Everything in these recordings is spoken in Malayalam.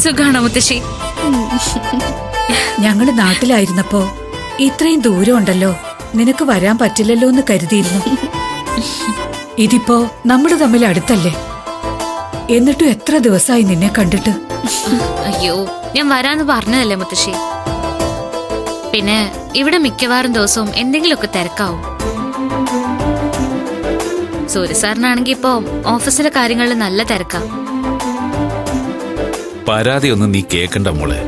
സുഖാണോ മുത്തശ്ശി? ഞങ്ങള് നാട്ടിലായിരുന്നപ്പോ ഇത്രയും ദൂരം ഉണ്ടല്ലോ, നിനക്ക് വരാൻ പറ്റില്ലല്ലോ എന്ന് കരുതിയിരുന്നു. ഇതിപ്പോ നമ്മള് തമ്മിൽ അടുത്തല്ലേ, എന്നിട്ടും എത്ര ദിവസമായി നിന്നെ കണ്ടിട്ട്. അയ്യോ, ഞാൻ വരാന്ന് പറഞ്ഞതല്ലേ മുത്തശ്ശി. പിന്നെ ഇവിടെ മിക്കവാറും ദിവസവും എന്തെങ്കിലുമൊക്കെ തിരക്കാവും. സൂര്യ സാറിനാണെങ്കി ഇപ്പൊ ഓഫീസിലെ കാര്യങ്ങളിൽ നല്ല തിരക്കാ. പരാതിയൊന്നും നീ കേക്കണ്ട മോളെ,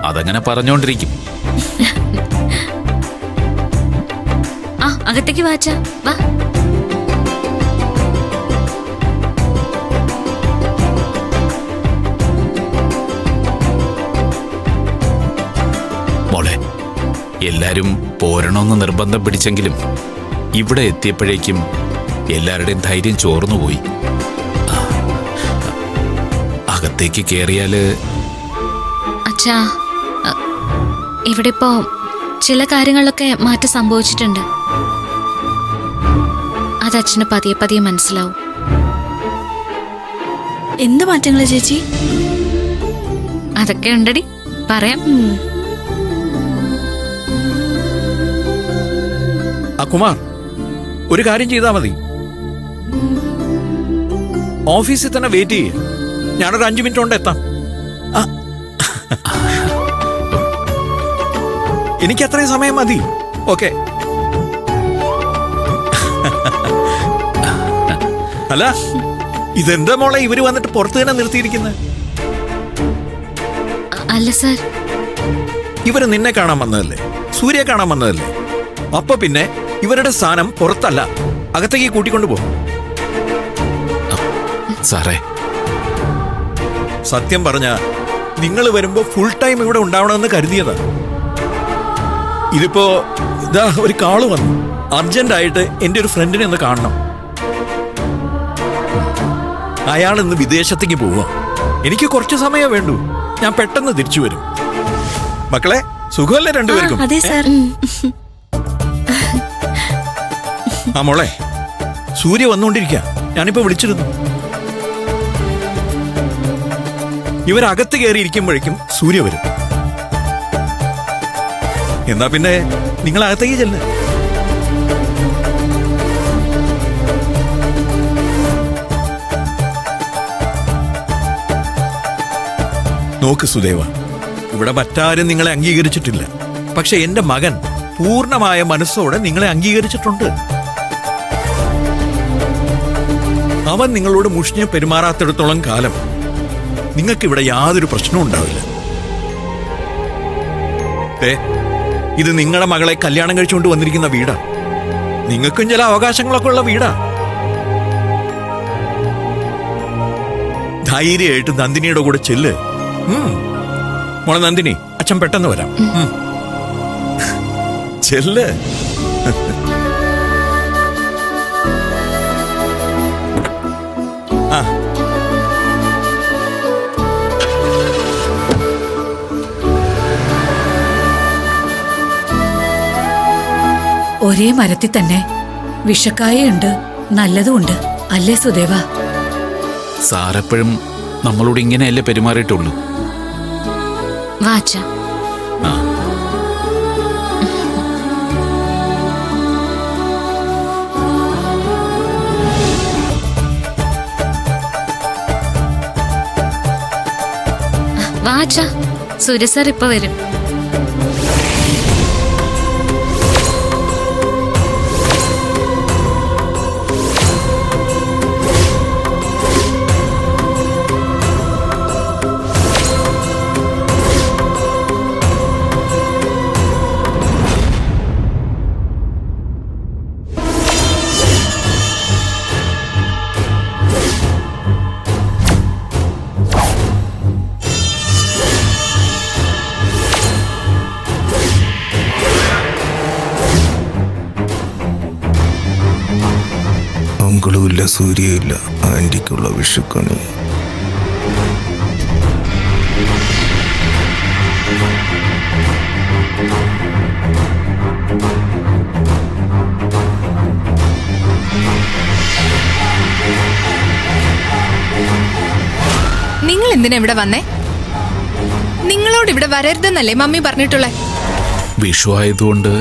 അതങ്ങനെ പറഞ്ഞോണ്ടിരിക്കും. ആ, അകത്തേക്ക് വാച്ചാ, വാ. മോളെ, എല്ലാരും പോരണോന്ന് നിർബന്ധം പിടിച്ചെങ്കിലും ഇവിടെ എത്തിയപ്പോഴേക്കും എല്ലാവരുടെയും ധൈര്യം ചോർന്നുപോയി. അകത്തേക്ക് കേറിയാല് അച്ഛാ, ഇവിടെ ഇപ്പോ ചില കാര്യങ്ങളിലൊക്കെ മാറ്റം സംഭവിച്ചിട്ടുണ്ട്. അത് അച്ഛന് പതിയെ പതിയെ മനസ്സിലാവും. എന്ത് മാറ്റങ്ങളാ ചേച്ചി? അതൊക്കെ ഉണ്ടടി, പറയാം. കുമാർ, ഒരു കാര്യം ചെയ്താ മതി. ഓഫീസിൽ തന്നെ വെയിറ്റ് ചെയ്യ, ഞാനൊരു 5 മിനിറ്റ് കൊണ്ട് എത്താം. എനിക്ക് അത്രയും സമയം മതി. ഓക്കെ. അല്ല, ഇതെന്താ മോളെ ഇവര് വന്നിട്ട് പുറത്ത് തന്നെ നിർത്തിയിരിക്കുന്നത്? അല്ല സർ, ഇവര് നിന്നെ കാണാൻ വന്നതല്ലേ, സൂര്യ കാണാൻ വന്നതല്ലേ? അപ്പൊ പിന്നെ ഇവരുടെ സ്ഥാനം പുറത്തല്ല, അകത്തേക്ക് കൂട്ടിക്കൊണ്ടു പോകും. സാറേ, സത്യം പറഞ്ഞ നിങ്ങൾ വരുമ്പോ ഫുൾ ടൈം ഇവിടെ ഉണ്ടാവണമെന്ന് കരുതിയതാ. ഇതിപ്പോ ഇതാ ഒരു കാള് വന്നു, അർജന്റ് ആയിട്ട് എന്റെ ഒരു ഫ്രണ്ടിനെ ഒന്ന് കാണണം. അയാൾ ഇന്ന് വിദേശത്തേക്ക് പോവാ. എനിക്ക് കുറച്ച് സമയം വേണ്ടു, ഞാൻ പെട്ടെന്ന് തിരിച്ചു വരും. മക്കളെ, സുഖമല്ലേ രണ്ടുപേർക്കും? അതെ സാർ. ആ മോളെ, സൂര്യ വന്നുകൊണ്ടിരിക്കുക, ഞാനിപ്പോ വിളിച്ചിരുന്നു. ഇവരകത്ത് കയറിയിരിക്കുമ്പോഴേക്കും സൂര്യ വരും. എന്നാ പിന്നെ നിങ്ങൾ അകത്തേക്ക് ചെല്ല്. നോക്ക് സുദേവ, ഇവിടെ മറ്റാരും നിങ്ങളെ അംഗീകരിച്ചിട്ടില്ല. പക്ഷെ എന്റെ മകൻ പൂർണ്ണമായ മനസ്സോടെ നിങ്ങളെ അംഗീകരിച്ചിട്ടുണ്ട്. അവൻ നിങ്ങളോട് മുഷിഞ്ഞ് പെരുമാറാത്തിടത്തോളം കാലം നിങ്ങൾക്കിവിടെ യാതൊരു പ്രശ്നവും ഉണ്ടാവില്ല. ഇത് നിങ്ങളുടെ മകളെ കല്യാണം കഴിച്ചുകൊണ്ട് വന്നിരിക്കുന്ന വീടാ. നിങ്ങൾക്കും ചില അവകാശങ്ങളൊക്കെ ഉള്ള വീടാ. ധൈര്യമായിട്ട് നന്ദിനിയുടെ കൂടെ ചെല്ല്. മോളെ നന്ദിനി, അച്ഛൻ പെട്ടെന്ന് വരാം. ചെല്ല്. ഒരേ മരത്തിൽ തന്നെ വിഷക്കായുണ്ട്, നല്ലതുമുണ്ട്, അല്ലേ സുദേവ? സാറെപ്പോഴും നമ്മളോട് ഇങ്ങനെയല്ലേ പെരുമാറിയിട്ടുള്ളൂ. വാച്ച, വാച്ച, സൂര്യ സാർ ഇപ്പൊ വരും. അങ്കിളുമില്ല, സൂര്യയില്ല, ആൻറ്റിക്കുള്ള വിഷുക്കണി. എന്തിനാ ഇവിടെ വന്നേ? നിങ്ങളോട് ഇവിടെ വരരുതെന്നല്ലേ മമ്മി പറഞ്ഞിട്ടുള്ളേ? വിഷു ആയതുകൊണ്ട്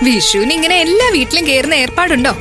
വിഷുവിന് ഇങ്ങനെ എല്ലാ വീട്ടിലും കേറുന്ന ഏർപ്പാടുണ്ടോ?